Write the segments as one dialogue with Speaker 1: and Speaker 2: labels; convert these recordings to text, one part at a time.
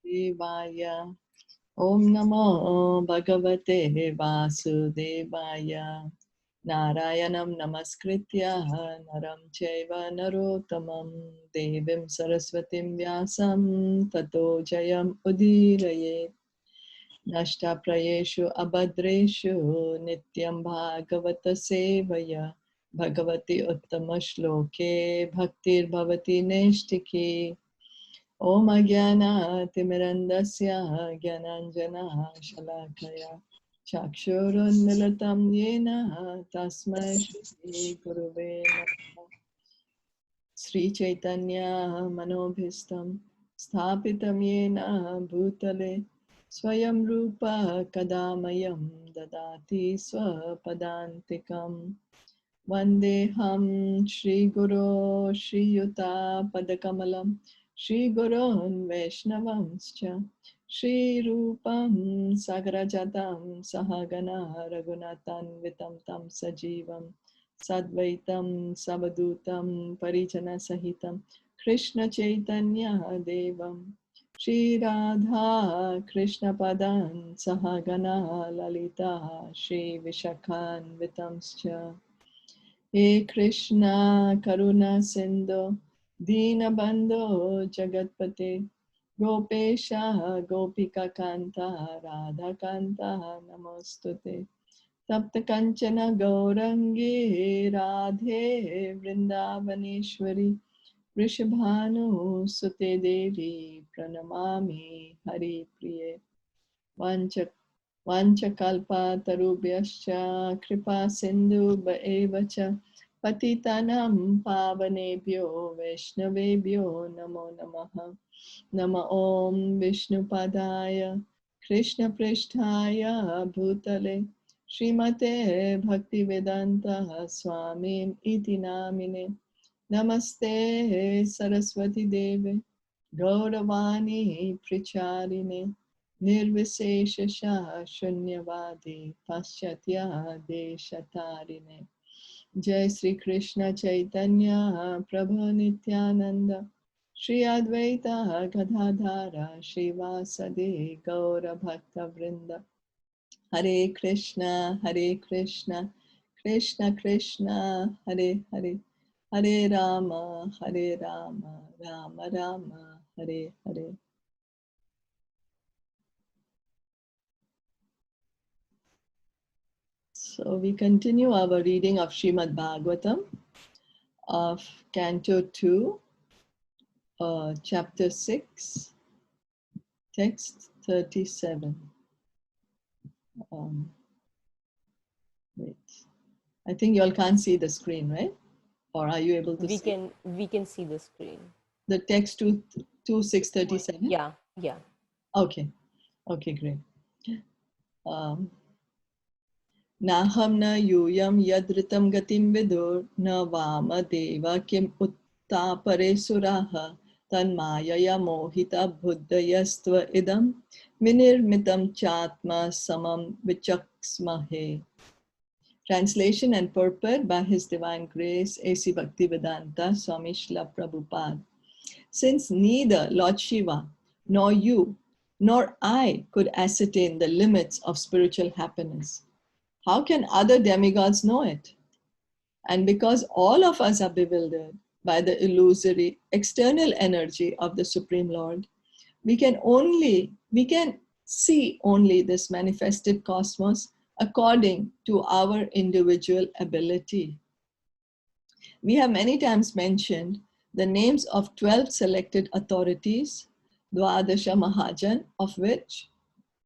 Speaker 1: Vasudevaya. Om Namo Bhagavate Vasudevaya. Narayanam Namaskritya Naram Chaiva Narottamam Devim Saraswatim Vyasam Tato Jayam Udirayet. Nashta Prayeshu Abhadreshu Nityam Bhagavata Sevaya Bhagavati Uttama Shloke Bhaktir Bhavati Neshtiki. Om Agyana Timirandasya Gyananjana Shalakaya Chakshurun Milatam Yena Tasmai Shri Guruve Namaha. Sri Caitanya Manobhistam Sthapitam Yena Bhutale Swayam Rupa Kadamayam Dadati Swapadantikam Vandeham Shri Guru Shri Yuta Padakamalam Shri Gurun Vaishnavamscha Shri Rupam Sagrajatam Sahagana Raghunatan Vitam Tam Sajivam Sadvaitam Savadutam Parijana Sahitam Krishna Chaitanya Devam Shri Radha Krishna Padan Sahagana Lalita Shri Vishakhan Vitamscha. He Krishna Karuna Sindhu Dinabandho Jagatpate Gopesha Gopika Kanta Radha Kanta Namostute Tapta Kanchana Gaurangi Radhe Vrindavaneshwari Vrishabhanu Sute Devi Pranamami Hari Priye Vanchakalpa tarubhyascha kripa sindhu bhaevacha patitanam pavanebhyo vaishnavebhyo namo namaha. Nama om Vishnupadaya Krishna Pristhaya Bhutale Srimate Bhaktivedanta Swami Iti Namine Namaste Saraswati Deve Gauravani Pricharine Nirviseshasha Shunyavadi Paschatya Deshatarine. Jai Sri Krishna Chaitanya Prabhu Nityananda Shri Advaita Gadadhara Shivasadi Gaura Bhakta Vrinda. Hare Krishna Krishna Krishna Hare Hare Hare Rama Rama Rama Hare Hare. So we continue our reading of Srimad Bhagavatam of Canto 2, Chapter 6, Text 37. Wait, I think you all can't see the screen, right? Or are you able to see?
Speaker 2: We can see the screen.
Speaker 1: The text 637?
Speaker 2: Yeah.
Speaker 1: Okay, great. Naham na yuyam yadritam gatim vidur na vama deva kim uttapare suraha tanmayaya mohita buddhayastva idam vinirmitam chatma samam vichaksmahe. Translation and purport by His Divine Grace A.C. Bhaktivedanta Swami Srila Prabhupada. Since neither Lord Shiva nor you nor I could ascertain the limits of spiritual happiness, how can other demigods know it? And because all of us are bewildered by the illusory external energy of the Supreme Lord, we can see only this manifested cosmos according to our individual ability. We have many times mentioned the names of 12 selected authorities, Dwadasha Mahajan, of which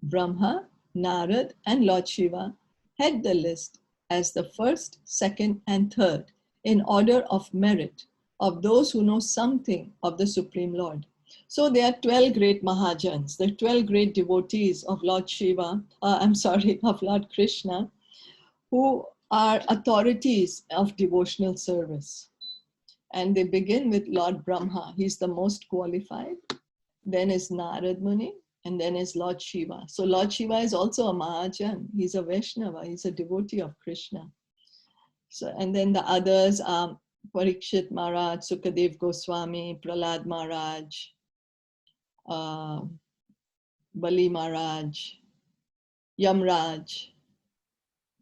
Speaker 1: Brahma, Narad, and Lord Shiva head the list as the first, second, and third in order of merit of those who know something of the Supreme Lord. So there are 12 great Mahajans, the 12 great devotees of Lord Shiva, of Lord Krishna, who are authorities of devotional service. And they begin with Lord Brahma. He's the most qualified. Then is Narad Muni, and then is Lord Shiva. So Lord Shiva is also a Mahajan. He's a Vaishnava. He's a devotee of Krishna. So, and then the others are Parikshit Maharaj, Sukadev Goswami, Prahlad Maharaj, Bali Maharaj, Yamraj,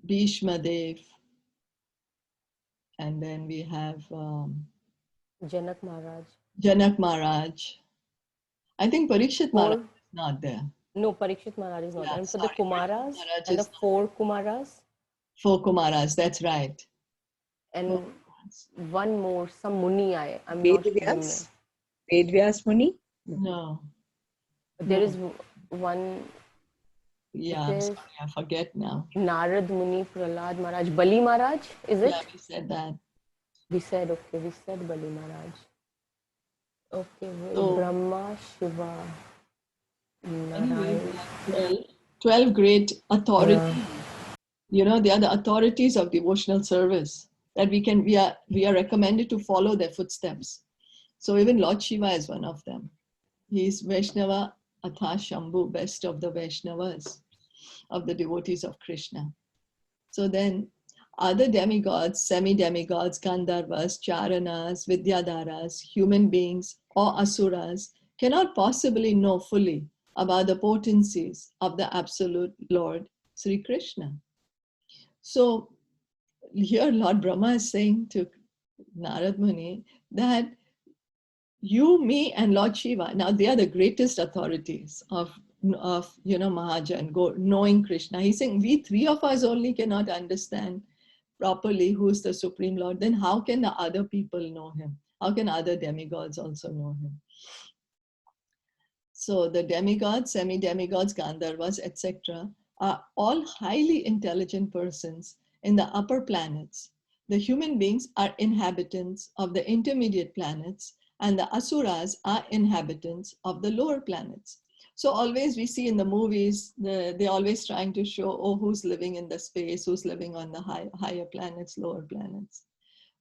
Speaker 1: Bhishma Dev, and then we have
Speaker 2: Janak Maharaj.
Speaker 1: Janak Maharaj. I think Parikshit Maharaj
Speaker 2: Four,
Speaker 1: is not there.
Speaker 2: no, Parikshit Maharaj is not.
Speaker 1: Yeah,
Speaker 2: And for the
Speaker 1: sorry, Parikshit
Speaker 2: Kumaras
Speaker 1: Maharaj
Speaker 2: and the
Speaker 1: is not.
Speaker 2: four Kumaras,
Speaker 1: Four Kumaras, that's right.
Speaker 2: and
Speaker 1: Four Kumaras.
Speaker 2: one more, some Muni, I'm not him.
Speaker 3: Vedvyas? Vedvyas Muni?
Speaker 1: No,
Speaker 2: There
Speaker 1: no.
Speaker 2: is one,
Speaker 1: Yeah,
Speaker 2: it
Speaker 1: I'm
Speaker 2: is
Speaker 1: sorry, I forget now.
Speaker 2: Narad Muni, Prahlad Maharaj, Bali Maharaj, is
Speaker 1: Yeah,
Speaker 2: it?
Speaker 1: we said that.
Speaker 2: We said, okay, we said Bali Maharaj. Okay,
Speaker 1: So,
Speaker 2: Brahma, Shiva,
Speaker 1: anyway,
Speaker 2: Narayan.
Speaker 1: we have 12 great authorities. You know, they are the authorities of devotional service that we are recommended to follow their footsteps. So even Lord Shiva is one of them. He is Vaishnava Atha Shambhu, best of the Vaishnavas, of the devotees of Krishna. So then other demigods, semi-demigods, Gandharvas, Charanas, Vidyadharas, human beings or asuras cannot possibly know fully about the potencies of the absolute Lord Sri Krishna. So here Lord Brahma is saying to Narad Muni that you, me, and Lord Shiva, now they are the greatest authorities of Mahajan, knowing Krishna. He's saying we three of us only cannot understand properly who is the Supreme Lord. Then how can the other people know him? How can other demigods also know him? So the demigods, semi-demigods, Gandharvas, etc. are all highly intelligent persons in the upper planets. The human beings are inhabitants of the intermediate planets, and the asuras are inhabitants of the lower planets. So always we see in the movies, they're always trying to show, oh, who's living in the space, who's living on the higher planets, lower planets.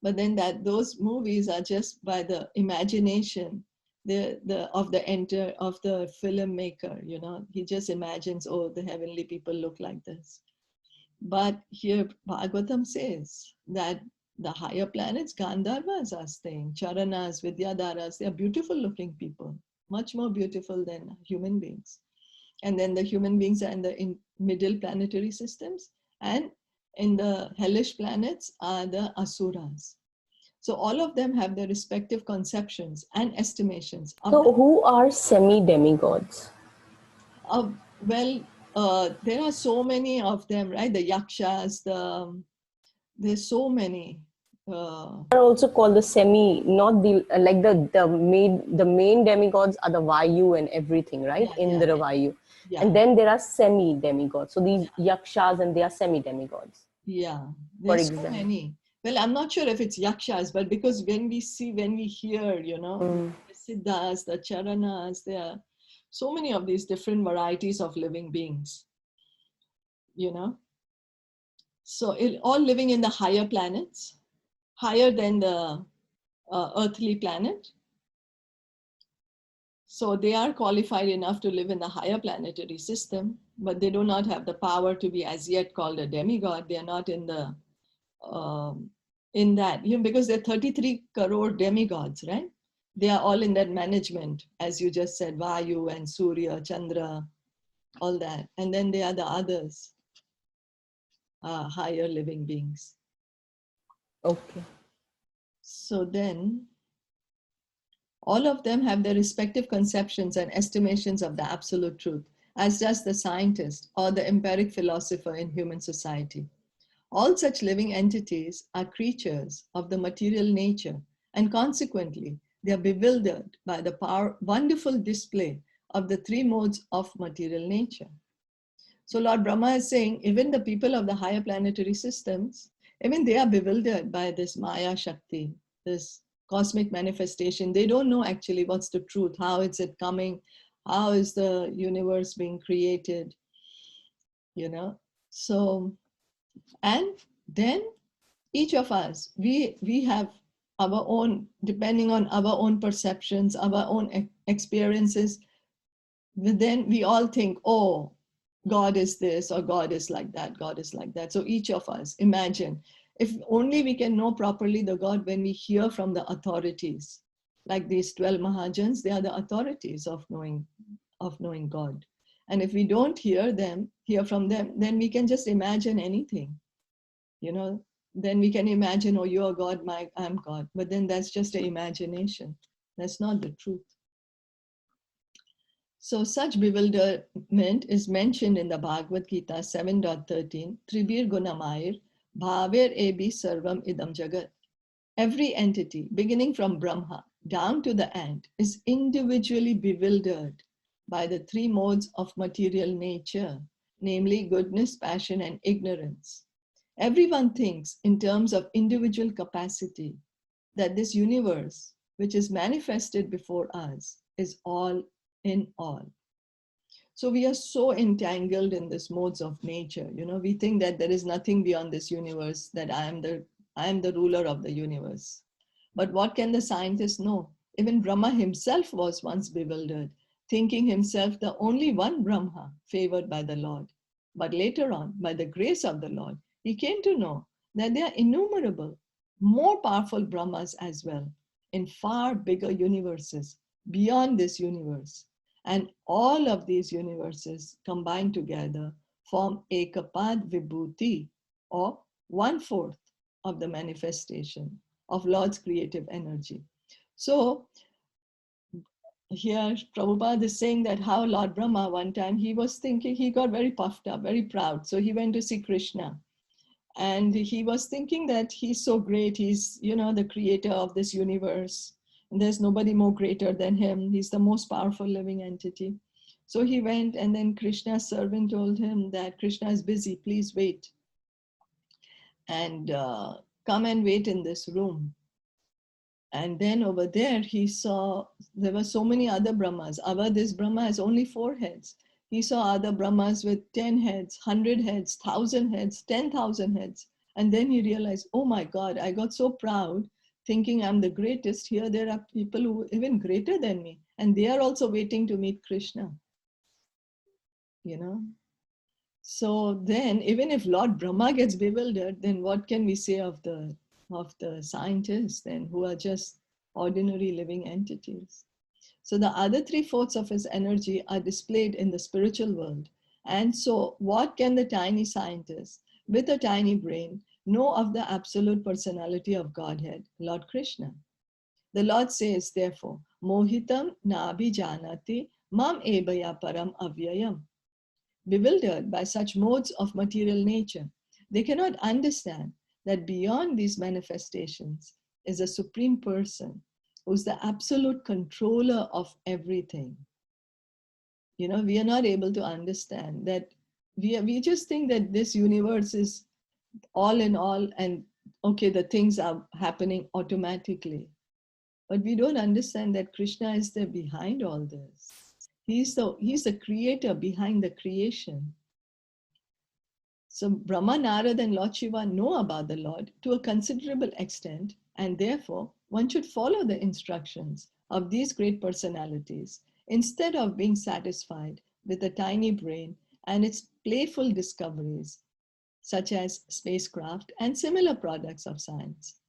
Speaker 1: But then those movies are just by the imagination of the filmmaker. He just imagines, oh, the heavenly people look like this. But here Bhagavatam says that the higher planets, Gandharvas are staying, Charanas, Vidyadharas, they are beautiful looking people, much more beautiful than human beings. And then the human beings are in the middle planetary systems, and in the hellish planets are the asuras. So all of them have their respective conceptions and estimations.
Speaker 2: So who are semi-demigods?
Speaker 1: There are so many of them, right? The yakshas, there's so many.
Speaker 2: Are also called the semi, not the like the main demigods are the Vayu and everything, right? Indra Vayu.
Speaker 1: Yeah.
Speaker 2: And then there are semi demigods. So these yakshas and they are semi demigods.
Speaker 1: Yeah, there's so many. Well, I'm not sure if it's yakshas, but because when we hear, the siddhas, the charanas, there are so many of these different varieties of living beings, So all living in the higher planets, higher than the earthly planet. So they are qualified enough to live in the higher planetary system, but they do not have the power to be as yet called a demigod. They are not in the in that, because there are 33 crore demigods, right? They are all in that management, as you just said, Vayu and Surya, Chandra, all that. And then there are the others, higher living beings.
Speaker 2: Okay.
Speaker 1: So then, all of them have their respective conceptions and estimations of the absolute truth, as does the scientist or the empiric philosopher in human society. All such living entities are creatures of the material nature, and consequently, they are bewildered by the wonderful display of the three modes of material nature. So Lord Brahma is saying, even the people of the higher planetary systems, even they are bewildered by this Maya Shakti, this cosmic manifestation. They don't know actually what's the truth, how is it coming, how is the universe being created, So, and then each of us, we have our own, depending on our own perceptions, our own experiences, then we all think, oh, God is this, or God is like that, God is like that. So each of us, imagine, if only we can know properly the God when we hear from the authorities, like these 12 Mahajans, they are the authorities of knowing of knowing God. And if we don't hear from them, then we can just imagine anything, then we can imagine, oh, you're God, I'm God. But then that's just an imagination. That's not the truth. So such bewilderment is mentioned in the Bhagavad Gita 7.13, Tribir Gunamayir, Bhaver Ebi Sarvam Idam Jagat. Every entity, beginning from Brahma down to the ant, is individually bewildered by the three modes of material nature, namely goodness, passion, and ignorance. Everyone thinks in terms of individual capacity that this universe, which is manifested before us, is all in all. So we are so entangled in these modes of nature. We think that there is nothing beyond this universe, that I am the ruler of the universe. But what can the scientist know? Even Brahma himself was once bewildered, thinking himself the only one Brahma favored by the Lord. But later on, by the grace of the Lord, he came to know that there are innumerable, more powerful Brahmas as well, in far bigger universes beyond this universe. And all of these universes combined together form Ekapad Vibhuti, or 1/4 of the manifestation of Lord's creative energy. So here Prabhupada is saying that how Lord Brahma, one time he was thinking, he got very puffed up, very proud. So he went to see Krishna. And he was thinking that he's so great, he's, the creator of this universe. And there's nobody more greater than him. He's the most powerful living entity. So he went, and then Krishna's servant told him that Krishna is busy, please wait. And come and wait in this room. And then over there, he saw there were so many other Brahmas. This Brahma has only 4 heads. He saw other Brahmas with 10 heads, 100 heads, 1,000 heads, 10,000 heads. And then he realized, oh my God, I got so proud thinking I'm the greatest. Here there are people who are even greater than me. And they are also waiting to meet Krishna. So then even if Lord Brahma gets bewildered, then what can we say of the scientists then, who are just ordinary living entities? So the other 3/4 of his energy are displayed in the spiritual world. And so what can the tiny scientist with a tiny brain know of the absolute personality of Godhead, Lord Krishna? The Lord says, therefore, Mohitam nabi janati mam ebaya param avyayam. Bewildered by such modes of material nature, they cannot understand that beyond these manifestations is a supreme person who's the absolute controller of everything. We are not able to understand that. We just think that this universe is all in all, and okay, the things are happening automatically. But we don't understand that Krishna is there behind all this. He's the creator behind the creation. So Brahma, Narad, and Lord Shiva know about the Lord to a considerable extent, and therefore one should follow the instructions of these great personalities instead of being satisfied with a tiny brain and its playful discoveries, such as spacecraft and similar products of science.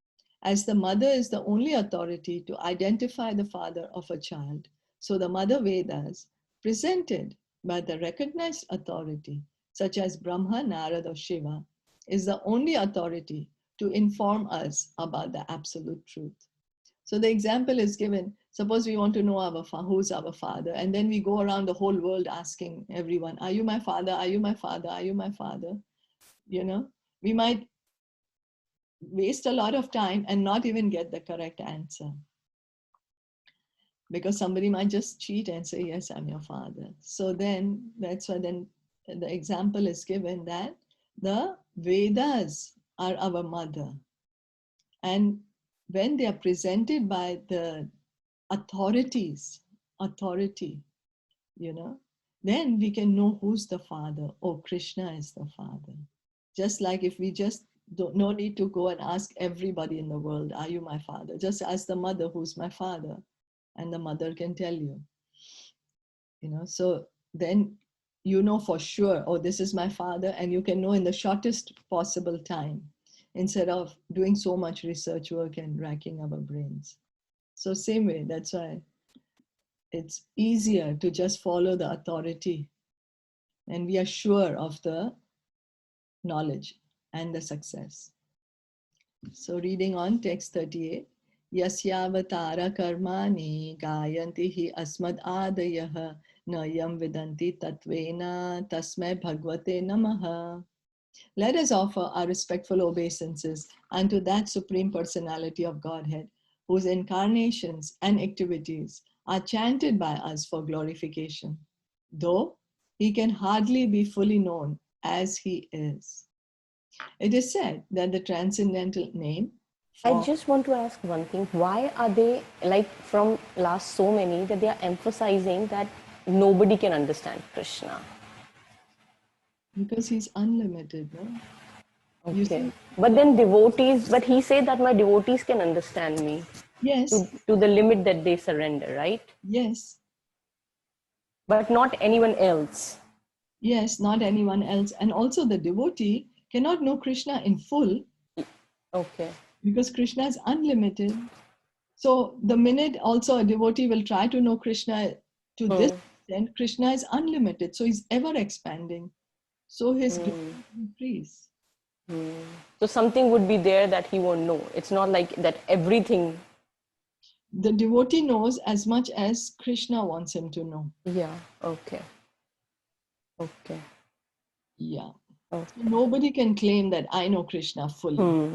Speaker 1: As the mother is the only authority to identify the father of a child, so the Mother Vedas, presented by the recognized authority, such as Brahma, Narad, or Shiva, is the only authority to inform us about the absolute truth. So the example is given. Suppose we want to know who's our father, and then we go around the whole world asking everyone, are you my father? Are you my father? Are you my father? We might waste a lot of time and not even get the correct answer, because somebody might just cheat and say, yes, I'm your father. So then that's why then the example is given that the Vedas are our mother. And when they are presented by the authority, then we can know who's the father. Oh, Krishna is the father. Just like if we just no need to go and ask everybody in the world, are you my father? Just ask the mother, who's my father? And the mother can tell you. So then for sure, oh, this is my father, and you can know in the shortest possible time, instead of doing so much research work and racking our brains. So same way, that's why it's easier to just follow the authority, and we are sure of the knowledge and the success. So reading on text 38. Yasyavatara karmani gayanti hi asmad adayah nayam vidanti tatvena tasmai bhagavate namaha. Let us offer our respectful obeisances unto that Supreme Personality of Godhead, whose incarnations and activities are chanted by us for glorification, though he can hardly be fully known as he is. It is said that the transcendental name.
Speaker 2: I just want to ask one thing. Why are they, like from last so many, that they are emphasizing that nobody can understand Krishna?
Speaker 1: Because he's unlimited, no?
Speaker 2: Okay. But then devotees, but he said that my devotees can understand me.
Speaker 1: Yes.
Speaker 2: To the limit that they surrender, right?
Speaker 1: Yes.
Speaker 2: But not anyone else.
Speaker 1: Yes, not anyone else. And also the devotee cannot know Krishna in full.
Speaker 2: Okay.
Speaker 1: Because Krishna is unlimited. So the minute also a devotee will try to know Krishna to this extent, Krishna is unlimited. So he's ever expanding. So his glory will increase.
Speaker 2: So something would be there that he won't know. It's not like that everything.
Speaker 1: The devotee knows as much as Krishna wants him to know.
Speaker 2: Yeah. Okay. Okay.
Speaker 1: Yeah.
Speaker 2: Okay.
Speaker 1: So nobody can claim that I know Krishna fully.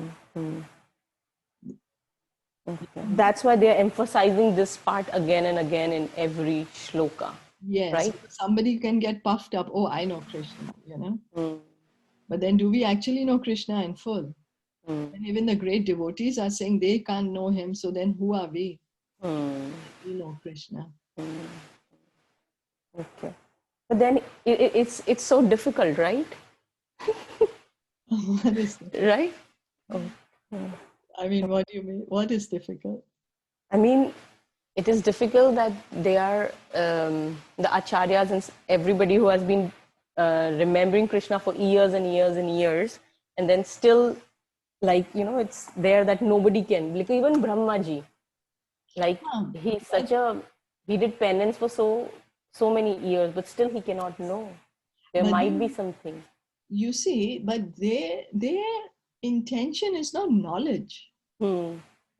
Speaker 2: Okay. That's why they're emphasizing this part again and again in every shloka.
Speaker 1: Yes.
Speaker 2: Right?
Speaker 1: Somebody can get puffed up. Oh, I know Krishna, you know. But then do we actually know Krishna in full? And even the great devotees are saying they can't know him. So then who are we? We know Krishna.
Speaker 2: Okay. But then it's so difficult, right?
Speaker 1: What is that?
Speaker 2: Right?
Speaker 1: I mean, what do you mean? What is difficult?
Speaker 2: I mean, it is difficult that they are the acharyas and everybody who has been remembering Krishna for years and years and years, and then still, like, you know, it's there that nobody can. Like even Brahmaji, like he's such a, he did penance for so many years, but still he cannot know. There might be something.
Speaker 1: You see, but their intention is not knowledge.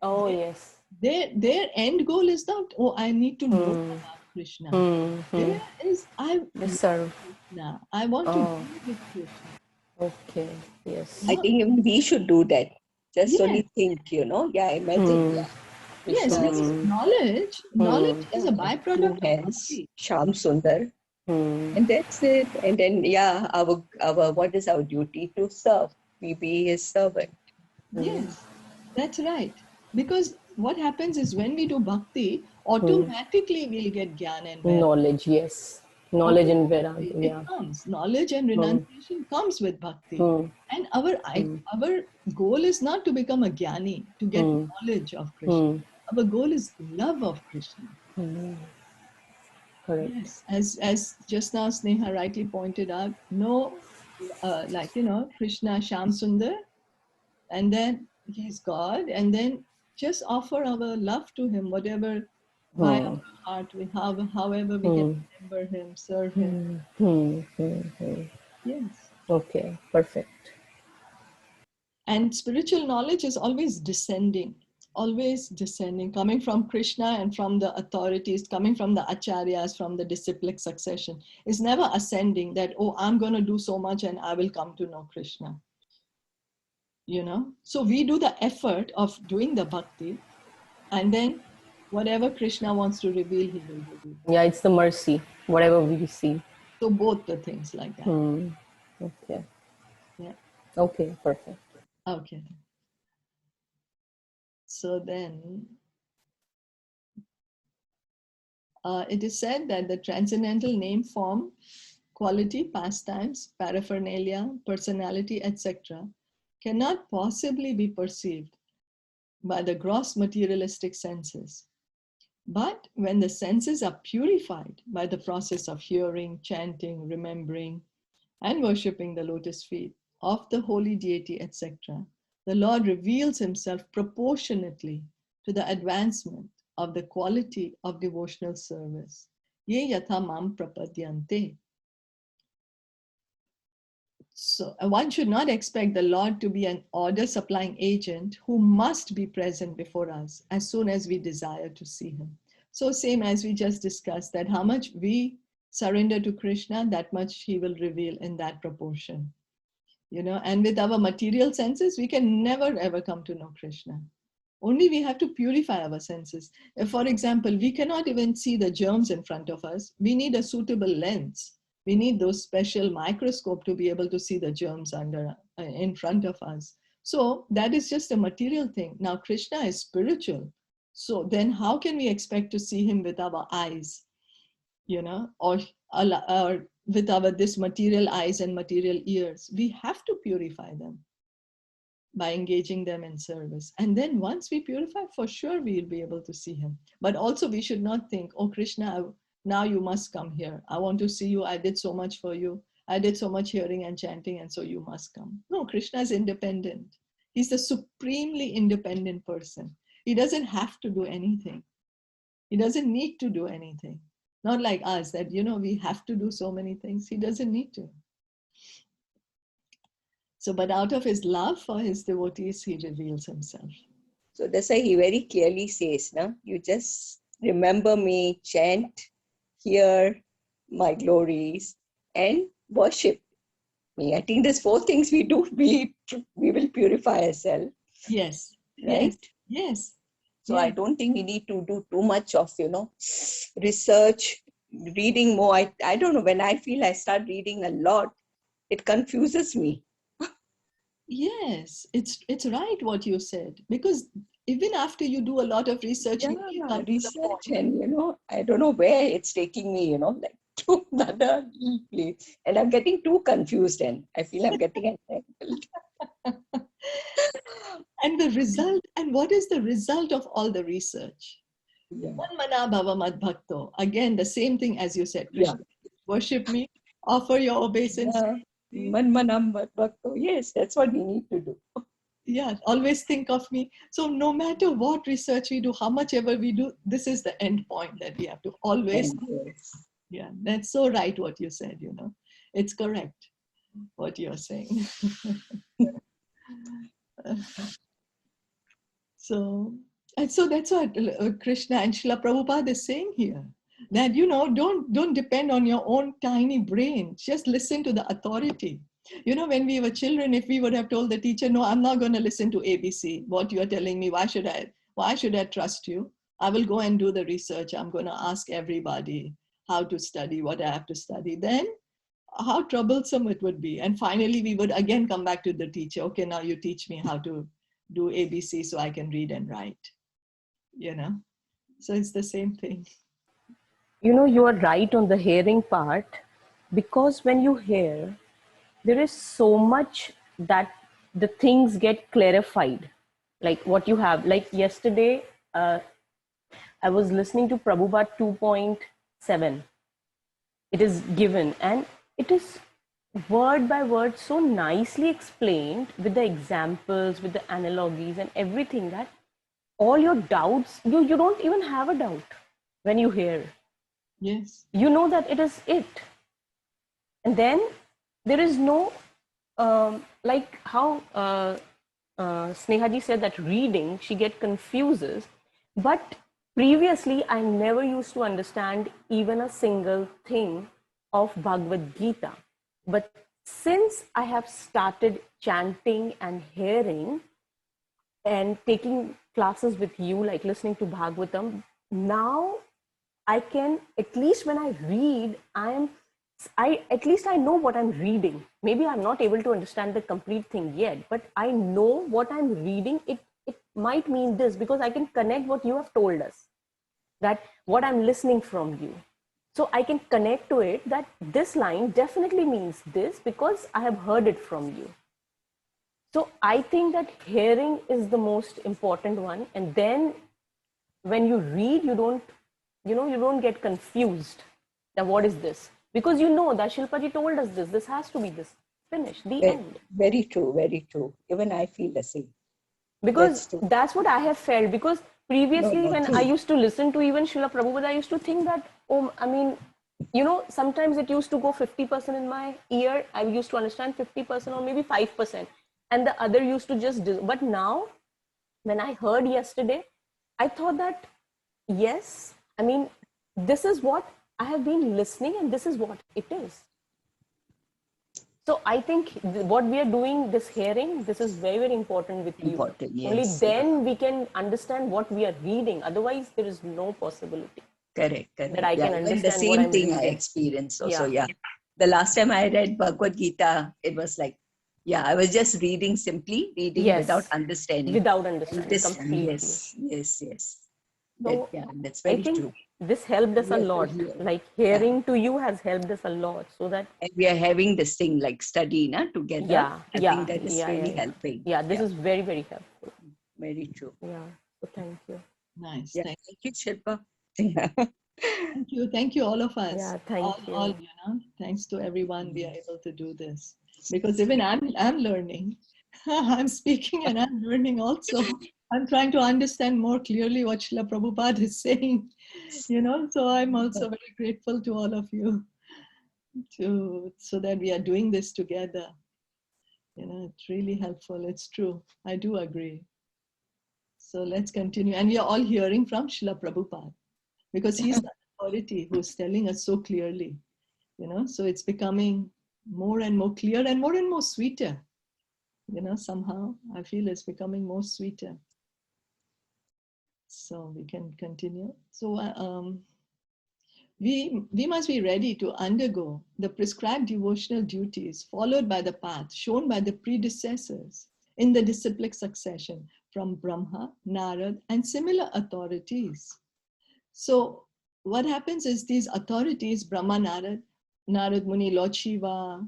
Speaker 2: Oh, yes.
Speaker 1: Their end goal is not, oh, I need to know about Krishna. There is, I love Krishna. I want to be with Krishna.
Speaker 2: Okay, yes.
Speaker 3: I think even we should do that. Just only think, you know. Yeah, imagine. Yeah.
Speaker 1: Yes, because knowledge is a byproduct of bhakti.
Speaker 3: Sham Sundar. And that's it. And then, yeah, our what is our duty? To serve. We be his servant.
Speaker 1: Yes, that's right. Because what happens is when we do bhakti, automatically we'll get jnana and vairagya.
Speaker 2: Knowledge, yes. Knowledge and vairagya.
Speaker 1: Yeah. It comes. Knowledge and renunciation comes with bhakti. And our goal is not to become a jnani, to get knowledge of Krishna. Our goal is love of Krishna.
Speaker 2: Correct.
Speaker 1: Yes, as just now Sneha rightly pointed out, no, like, you know, Krishna Shyam Sundar, and then he's God, and then just offer our love to him, whatever by our heart, however we can remember him, serve him. Yes.
Speaker 2: Okay, perfect.
Speaker 1: And spiritual knowledge is always descending, coming from Krishna and from the authorities, coming from the acharyas, from the disciplic succession. It's never ascending that, oh, I'm going to do so much and I will come to know Krishna. You know, so we do the effort of doing the bhakti, and then whatever Krishna wants to reveal, he will reveal.
Speaker 2: Yeah, it's the mercy, whatever we see.
Speaker 1: So both the things like that.
Speaker 2: Okay.
Speaker 1: Yeah.
Speaker 2: Okay, perfect.
Speaker 1: Okay. So then, it is said that the transcendental name, form, quality, pastimes, paraphernalia, personality, etc., cannot possibly be perceived by the gross materialistic senses. But when the senses are purified by the process of hearing, chanting, remembering, and worshipping the lotus feet of the holy deity, etc., the Lord reveals himself proportionately to the advancement of the quality of devotional service. Ye yatha mam prapadyante. So one should not expect the Lord to be an order supplying agent who must be present before us as soon as we desire to see him. So same as we just discussed, that how much we surrender to Krishna, that much he will reveal in that proportion. You know, and with our material senses, we can never ever come to know Krishna. Only we have to purify our senses. If, for example, we cannot even see the germs in front of us, we need a suitable lens. We need those special microscope to be able to see the germs in front of us. So that is just a material thing. Now Krishna is spiritual. So then how can we expect to see him with our eyes, you know, or with our this material eyes and material ears? We have to purify them by engaging them in service. And then once we purify, for sure we'll be able to see him. But also we should not think, oh Krishna, now you must come here. I want to see you. I did so much for you. I did so much hearing and chanting, and so you must come. No, Krishna is independent. He's the supremely independent person. He doesn't have to do anything. He doesn't need to do anything. Not like us that, you know, we have to do so many things. He doesn't need to. So, but out of his love for his devotees, he reveals himself.
Speaker 3: So that's why he very clearly says, no, you just remember me, chant, hear my glories, and worship me. I think there's 4 things we do. We will purify ourselves.
Speaker 1: Yes.
Speaker 3: Right?
Speaker 1: Yes.
Speaker 3: So I don't think we need to do too much of, you know, research, reading more. I don't know, when I feel I start reading a lot, it confuses me.
Speaker 1: Yes, it's right what you said, because even after you do a lot of research, you come to the
Speaker 3: research,
Speaker 1: point.
Speaker 3: and you know, I don't know where it's taking me, you know, like to another place, and I'm getting too confused, and I feel I'm getting entangled.
Speaker 1: And the result, and what is the result of all the research?
Speaker 3: Yeah.
Speaker 1: Manmana bhava mad bhakto. Again, the same thing as you said, Krishna. Worship me, offer your obeisance.
Speaker 3: Manmanam bhakto. Yes, that's what we need to do.
Speaker 1: Yeah, always think of me. So no matter what research we do, how much ever we do, this is the end point that we have to always.
Speaker 3: Yes.
Speaker 1: Yeah, that's so right what you said, you know. It's correct what you're saying. So that's what Krishna and Srila Prabhupada is saying here. That, you know, don't depend on your own tiny brain. Just listen to the authority. You know, when we were children, if we would have told the teacher, no, I'm not going to listen to ABC, what you are telling me, why should I trust you? I will go and do the research. I'm going to ask everybody how to study, what I have to study. Then how troublesome it would be. And finally, we would again come back to the teacher. Okay, now you teach me how to do ABC so I can read and write, you know? So it's the same thing.
Speaker 2: You know, you are right on the hearing part, because when you hear, there is so much that the things get clarified. Like what you have, like yesterday, I was listening to Prabhupada 2.7. It is given, and it is word by word so nicely explained with the examples, with the analogies and everything, that all your doubts, you don't even have a doubt when you hear.
Speaker 1: Yes.
Speaker 2: You know that it is it. And then there is no, like how Snehaji said that reading, she get confuses. But previously, I never used to understand even a single thing of Bhagavad Gita. But since I have started chanting and hearing and taking classes with you, like listening to Bhagavatam, now I can, at least when I read, at least I know what I'm reading. Maybe I'm not able to understand the complete thing yet, but I know what I'm reading. It might mean this, because I can connect what you have told us, that what I'm listening from you. So I can connect to it that this line definitely means this because I have heard it from you. So I think that hearing is the most important one. And then when you read, you don't get confused that what is this? Because you know that Shilpaji told us this has to be this. Finish, the end.
Speaker 3: Very true, very true. Even I feel the same.
Speaker 2: Because that's what I have felt. Because previously,
Speaker 3: no,
Speaker 2: when
Speaker 3: true.
Speaker 2: I used to listen to even Srila Prabhupada, I used to think that, oh, I mean, you know, sometimes it used to go 50% in my ear. I used to understand 50% or maybe 5%. And the other used to just, but now, when I heard yesterday, I thought that, yes, I mean, this is what I have been listening and this is what it is. So I think what we are doing, this hearing, this is very, very important with you.
Speaker 3: Important,
Speaker 2: Only
Speaker 3: yes.
Speaker 2: then we can understand what we are reading. Otherwise, there is no possibility
Speaker 3: Correct.
Speaker 2: that I
Speaker 3: Yeah,
Speaker 2: can
Speaker 3: even the
Speaker 2: understand what
Speaker 3: same
Speaker 2: I'm
Speaker 3: thing I
Speaker 2: reading.
Speaker 3: experienced also.
Speaker 2: Yeah.
Speaker 3: Yeah. The last time I read Bhagavad Gita, it was like, yeah, I was just reading simply, reading
Speaker 2: Yes.
Speaker 3: without understanding.
Speaker 2: Without
Speaker 3: And
Speaker 2: understanding
Speaker 3: this,
Speaker 2: completely.
Speaker 3: yes.
Speaker 2: So
Speaker 3: Yeah, that's
Speaker 2: I
Speaker 3: very
Speaker 2: think
Speaker 3: true.
Speaker 2: this helped us a
Speaker 3: Yes,
Speaker 2: lot.
Speaker 3: here.
Speaker 2: Like hearing to you has helped us a lot. So that
Speaker 3: And we are having this thing like study together. I think that is really helping.
Speaker 2: Yeah, this is very, very helpful.
Speaker 3: Very true.
Speaker 2: Yeah. So thank you.
Speaker 1: Nice.
Speaker 3: Yeah,
Speaker 1: Thank
Speaker 3: thank you, Shilpa.
Speaker 1: you. Thank you, all of us.
Speaker 2: Yeah, thank you.
Speaker 1: All, you know, thanks to everyone, we are able to do this. Because even I'm learning. I'm speaking and I'm learning also. I'm trying to understand more clearly what Srila Prabhupada is saying, you know. So I'm also very grateful to all of you so that we are doing this together. You know, it's really helpful. It's true. I do agree. So let's continue. And we are all hearing from Srila Prabhupada because he's the authority who's telling us so clearly, you know. So it's becoming more and more clear and more sweeter. You know, somehow I feel it's becoming more sweeter. So we can continue. So we must be ready to undergo the prescribed devotional duties followed by the path shown by the predecessors in the disciplic succession from Brahma, Narad, and similar authorities. So what happens is these authorities, Brahma, Narad Muni, Lord Shiva,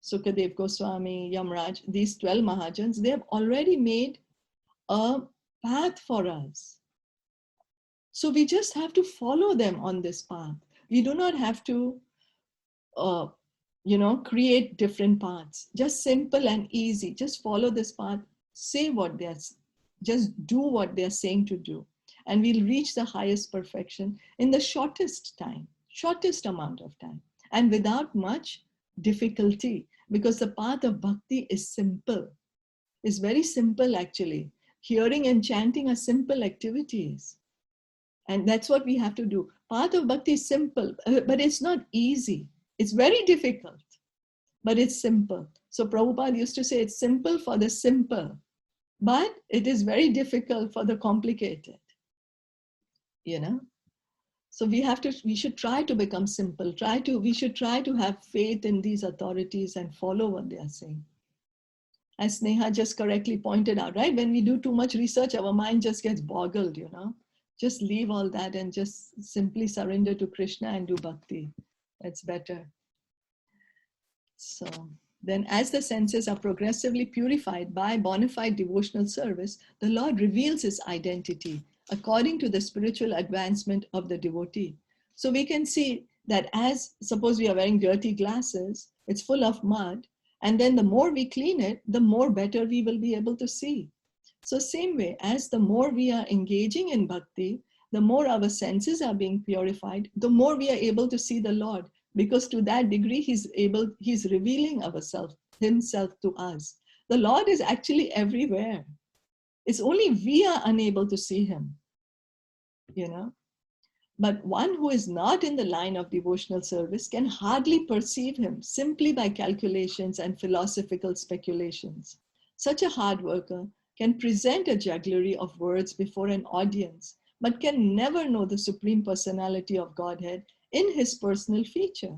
Speaker 1: Sukadev Goswami, Yamraj, these 12 Mahajans, they have already made a path for us. So we just have to follow them on this path. We do not have to, create different paths. Just simple and easy. Just follow this path. Say what they're, just do what they're saying to do. And we'll reach the highest perfection in the shortest time, shortest amount of time, and without much difficulty, because the path of bhakti is simple. It's very simple, actually. Hearing and chanting are simple activities. And that's what we have to do. Path of bhakti is simple, but it's not easy. It's very difficult, but it's simple. So Prabhupada used to say it's simple for the simple, but it is very difficult for the complicated, you know. So we should try to become simple. We should try to have faith in these authorities and follow what they are saying. As Sneha just correctly pointed out, right? When we do too much research, our mind just gets boggled, you know. Just leave all that and just simply surrender to Krishna and do bhakti. That's better. So then as the senses are progressively purified by bona fide devotional service, the Lord reveals his identity according to the spiritual advancement of the devotee. So we can see that as, suppose we are wearing dirty glasses, it's full of mud, and then the more we clean it, the more better we will be able to see. So same way, as the more we are engaging in bhakti, the more our senses are being purified, the more we are able to see the Lord, because to that degree he's revealing himself to us. The Lord is actually everywhere. It's only we are unable to see him, you know. But one who is not in the line of devotional service can hardly perceive him simply by calculations and philosophical speculations. Such a hard worker can present a jugglery of words before an audience, but can never know the Supreme Personality of Godhead in his personal feature.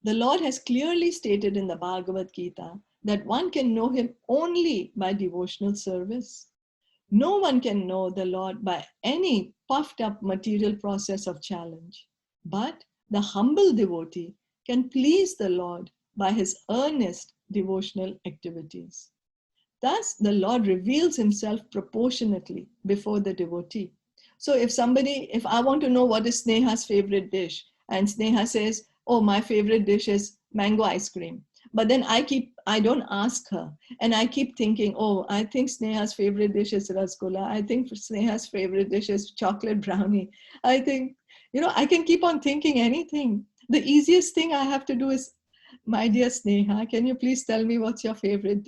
Speaker 1: The Lord has clearly stated in the Bhagavad Gita that one can know him only by devotional service. No one can know the Lord by any puffed up material process of challenge, but the humble devotee can please the Lord by his earnest devotional activities. Thus, the Lord reveals himself proportionately before the devotee. So if I want to know what is Sneha's favorite dish, and Sneha says, oh, my favorite dish is mango ice cream. But then I don't ask her. And I keep thinking, oh, I think Sneha's favorite dish is rasgulla. I think Sneha's favorite dish is chocolate brownie. I think, I can keep on thinking anything. The easiest thing I have to do is, my dear Sneha, can you please tell me what's your favorite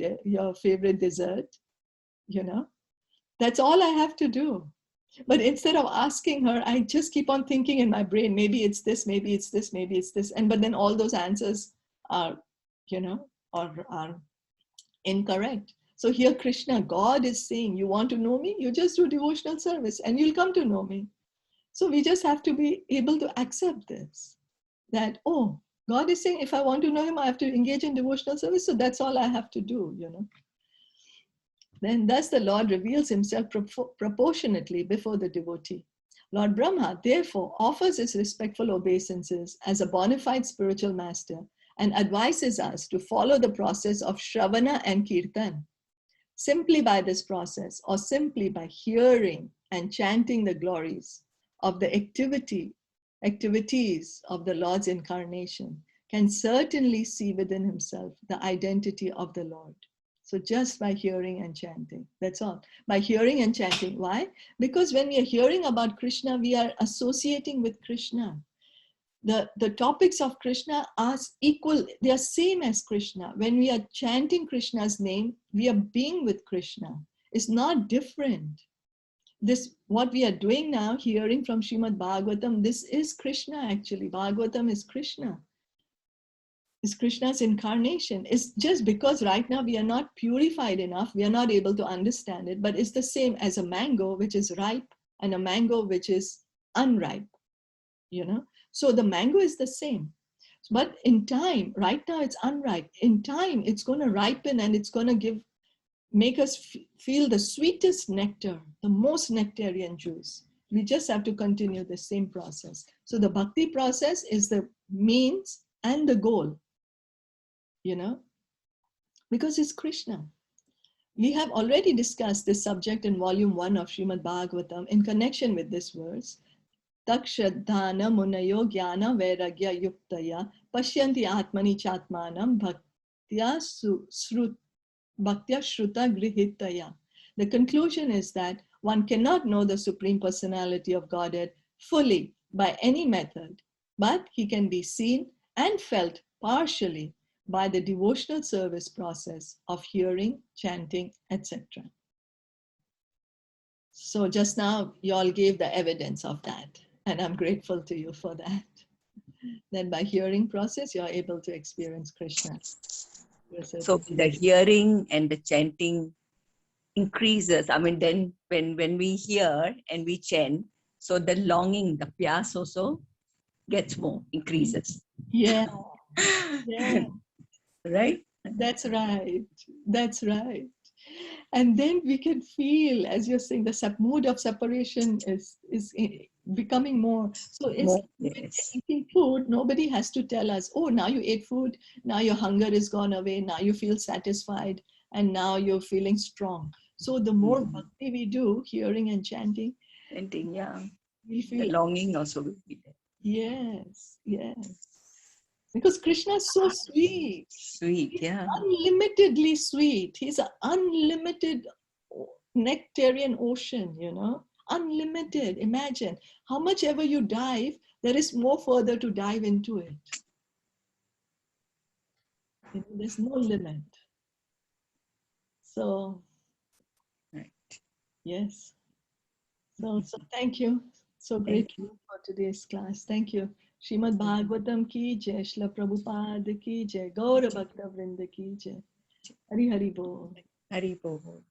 Speaker 1: dessert? That's all I have to do. But instead of asking her, I just keep on thinking in my brain, maybe it's this, maybe it's this, maybe it's this. But then all those answers are, are incorrect. So here Krishna, God is saying, you want to know me? You just do devotional service and you'll come to know me. So we just have to be able to accept this. That, oh, God is saying, if I want to know him, I have to engage in devotional service. So that's all I have to do, Then thus the Lord reveals himself proportionately before the devotee. Lord Brahma, therefore, offers his respectful obeisances as a bona fide spiritual master and advises us to follow the process of Shravana and Kirtan. Simply by this process, or simply by hearing and chanting the glories of the activities of the Lord's incarnation, can certainly see within himself the identity of the Lord. So just by hearing and chanting, that's all. By hearing and chanting. Why? Because when we are hearing about Krishna, we are associating with Krishna. The topics of Krishna are equal, they are same as Krishna. When we are chanting Krishna's name, we are being with Krishna. It's not different. This, what we are doing now, hearing from Srimad Bhagavatam, this is Krishna actually. Bhagavatam is Krishna. It's Krishna's incarnation. It's just because right now we are not purified enough, we are not able to understand it, but it's the same as a mango which is ripe and a mango which is unripe, So the mango is the same. But in time, right now it's unripe. In time, it's going to ripen and it's going to make us feel the sweetest nectar, the most nectarian juice. We just have to continue the same process. So the bhakti process is the means and the goal, because it's Krishna. We have already discussed this subject in volume 1 of Srimad Bhagavatam in connection with this verse. Takshadhana munayo jnana vairagya yuktaya pashyanti atmani chatmanam bhaktya shruta grihitaya. The conclusion is that one cannot know the Supreme Personality of Godhead fully by any method, but he can be seen and felt partially by the devotional service process of hearing, chanting, etc. So just now, you all gave the evidence of that, and I'm grateful to you for that. Then by hearing process, you're able to experience Krishna.
Speaker 3: So the hearing and the chanting increases. I mean, then when we hear and we chant, so the longing, the pyas also gets more, increases.
Speaker 1: Yeah. Yeah.
Speaker 3: Right?
Speaker 1: That's right. That's right. And then we can feel, as you're saying, the mood of separation is becoming more. So it's
Speaker 3: yes.
Speaker 1: eating food, nobody has to tell us, oh, now you ate food, now your hunger is gone away, now you feel satisfied, and now you're feeling strong. So the more bhakti we do, hearing and chanting,
Speaker 3: yeah,
Speaker 1: we feel
Speaker 3: the longing also will be there.
Speaker 1: Yes, yes. Because Krishna is so sweet.
Speaker 3: Sweet, yeah.
Speaker 1: Unlimitedly sweet. He's an unlimited nectarian ocean, Unlimited. Imagine how much ever you dive, there is more further to dive into it. There's no limit. So,
Speaker 3: right.
Speaker 1: Yes. So thank you. So grateful for today's class. Thank you. Srimad Bhagavatam ki jai, Shila Prabhupada ki jai, Gaura Bhakta Vrinda ki jai. Hari Hari Bol.
Speaker 3: Hari Bol.